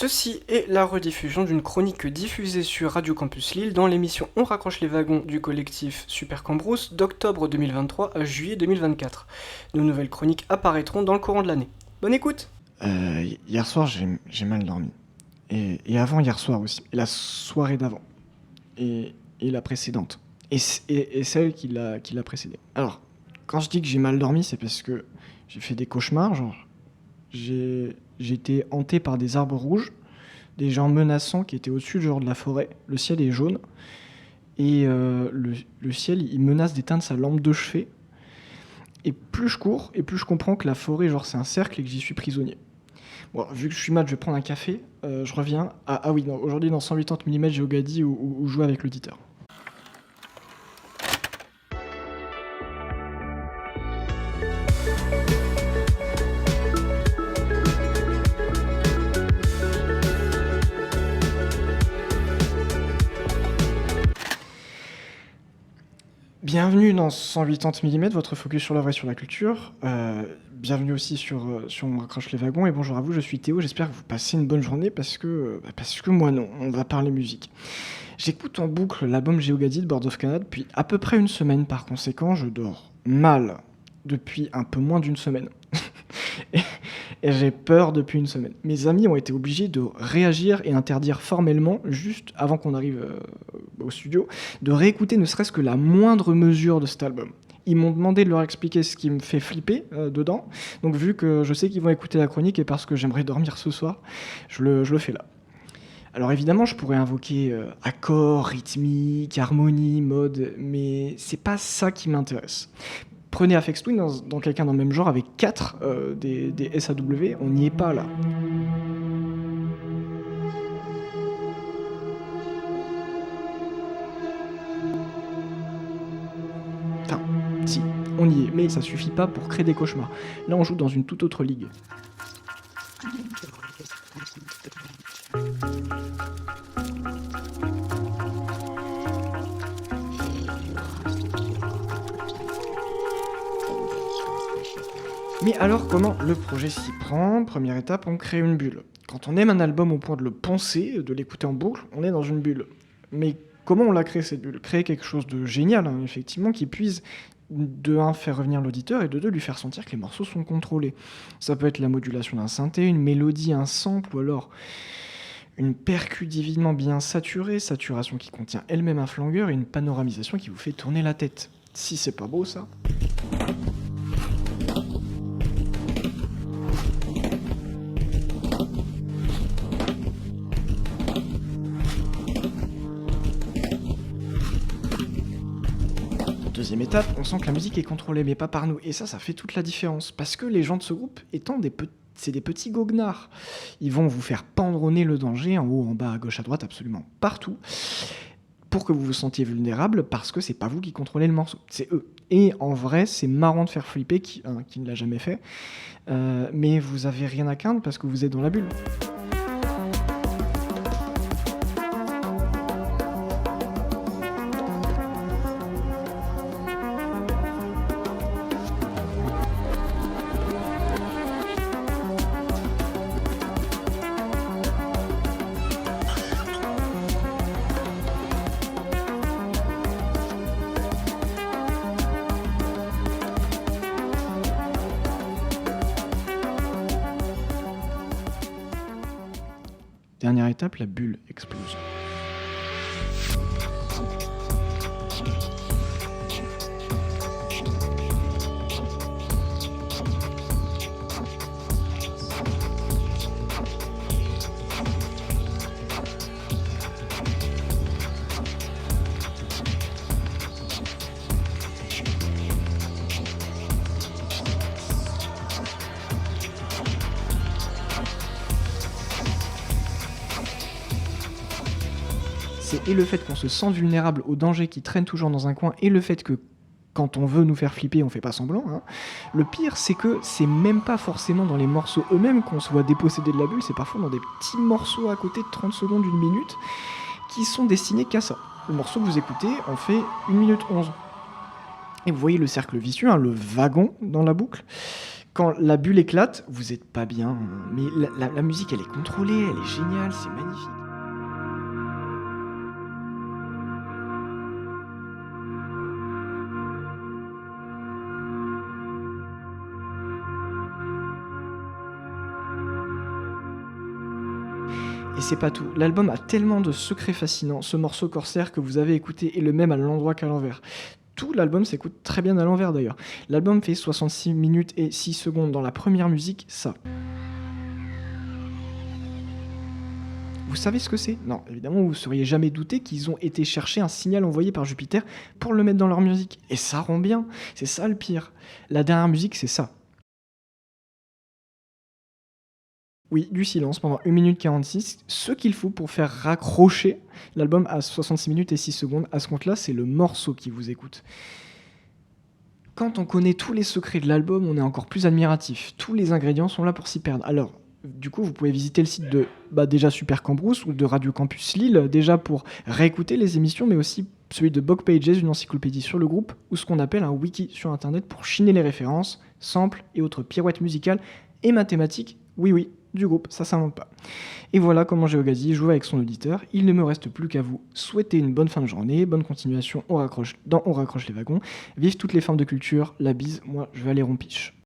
Ceci est la rediffusion d'une chronique diffusée sur Radio Campus Lille dans l'émission On raccroche les wagons du collectif Super Cambrousse d'octobre 2023 à juillet 2024. De nouvelles chroniques apparaîtront dans le courant de l'année. Bonne écoute! Hier soir, j'ai mal dormi. Et avant hier soir aussi. Et la soirée d'avant. Et la précédente. Et celle qui l'a précédée. Alors, quand je dis que j'ai mal dormi, c'est parce que j'ai fait des cauchemars, genre... J'ai été hanté par des arbres rouges, des gens menaçants qui étaient au-dessus genre de la forêt. Le ciel est jaune. Et le ciel, il menace d'éteindre sa lampe de chevet. Et plus je cours, et plus je comprends que la forêt, genre, c'est un cercle et que j'y suis prisonnier. Bon, vu que je suis mat, je vais prendre un café. Je reviens. Ah oui, non, aujourd'hui, dans 180 mm, j'ai Ogadi ou jouer avec l'auditeur. Bienvenue dans 180 mm, votre focus sur l'œuvre et sur la culture. Bienvenue aussi sur On raccroche les wagons. Et bonjour à vous, je suis Théo. J'espère que vous passez une bonne journée parce que moi non, on va parler musique. J'écoute en boucle l'album Geogadi de Board of Canada depuis à peu près une semaine. Par conséquent, je dors mal depuis un peu moins d'une semaine. Et j'ai peur depuis une semaine. Mes amis ont été obligés de réagir et interdire formellement, juste avant qu'on arrive au studio, de réécouter ne serait-ce que la moindre mesure de cet album. Ils m'ont demandé de leur expliquer ce qui me fait flipper dedans. Donc vu que je sais qu'ils vont écouter la chronique et parce que j'aimerais dormir ce soir, je le fais là. Alors évidemment, je pourrais invoquer accords, rythmique, harmonie, mode, mais c'est pas ça qui m'intéresse. Prenez Aphex Twin dans quelqu'un dans le même genre avec 4 des SAW, on n'y est pas là. Enfin, si, on y est, mais ça suffit pas pour créer des cauchemars. Là, on joue dans une toute autre ligue. Mais alors, comment le projet s'y prend ? Première étape, on crée une bulle. Quand on aime un album au point de le penser, de l'écouter en boucle, on est dans une bulle. Mais comment on l'a créé cette bulle ? Créer quelque chose de génial, effectivement, qui puisse de 1 faire revenir l'auditeur et de 2 lui faire sentir que les morceaux sont contrôlés. Ça peut être la modulation d'un synthé, une mélodie, un sample, ou alors une percu divinement bien saturée, saturation qui contient elle-même un flangueur et une panoramisation qui vous fait tourner la tête. Si c'est pas beau, ça. Deuxième étape, on sent que la musique est contrôlée, mais pas par nous. Et ça fait toute la différence. Parce que les gens de ce groupe, étant c'est des petits goguenards. Ils vont vous faire pendre au nez le danger, en haut, en bas, à gauche, à droite, absolument partout, pour que vous vous sentiez vulnérable, parce que c'est pas vous qui contrôlez le morceau, c'est eux. Et en vrai, c'est marrant de faire flipper, qui ne l'a jamais fait, mais vous avez rien à craindre parce que vous êtes dans la bulle. Dernière étape, la bulle explose. Et le fait qu'on se sent vulnérable au danger qui traîne toujours dans un coin, et le fait que quand on veut nous faire flipper, on fait pas semblant. Le pire, c'est que c'est même pas forcément dans les morceaux eux-mêmes qu'on se voit déposséder de la bulle, c'est parfois dans des petits morceaux à côté de 30 secondes, 1 minute, qui sont destinés qu'à ça. Le morceau que vous écoutez en fait 1 minute 11. Et vous voyez le cercle vicieux, le wagon dans la boucle. Quand la bulle éclate, vous êtes pas bien, hein, mais la musique, elle est contrôlée, elle est géniale, c'est magnifique. Et c'est pas tout. L'album a tellement de secrets fascinants. Ce morceau Corsair que vous avez écouté est le même à l'endroit qu'à l'envers. Tout l'album s'écoute très bien à l'envers d'ailleurs. L'album fait 66 minutes et 6 secondes. Dans la première musique, ça. Vous savez ce que c'est? Non, évidemment, vous ne seriez jamais douté qu'ils ont été chercher un signal envoyé par Jupiter pour le mettre dans leur musique. Et ça rend bien. C'est ça le pire. La dernière musique, c'est ça. Oui, du silence pendant 1 minute 46, ce qu'il faut pour faire raccrocher l'album à 66 minutes et 6 secondes. À ce compte-là, c'est le morceau qui vous écoute. Quand on connaît tous les secrets de l'album, on est encore plus admiratif. Tous les ingrédients sont là pour s'y perdre. Alors, du coup, vous pouvez visiter le site de déjà Super Cambrousse ou de Radio Campus Lille, déjà pour réécouter les émissions, mais aussi celui de Bogpages, une encyclopédie sur le groupe, ou ce qu'on appelle un wiki sur Internet pour chiner les références, samples et autres pirouettes musicales et mathématiques. Oui, du groupe, ça s'invente pas. Et voilà comment GeoGazi joue avec son auditeur. Il ne me reste plus qu'à vous souhaiter une bonne fin de journée, bonne continuation, on raccroche les wagons. Vive toutes les formes de culture, la bise, moi je vais aller rompiche.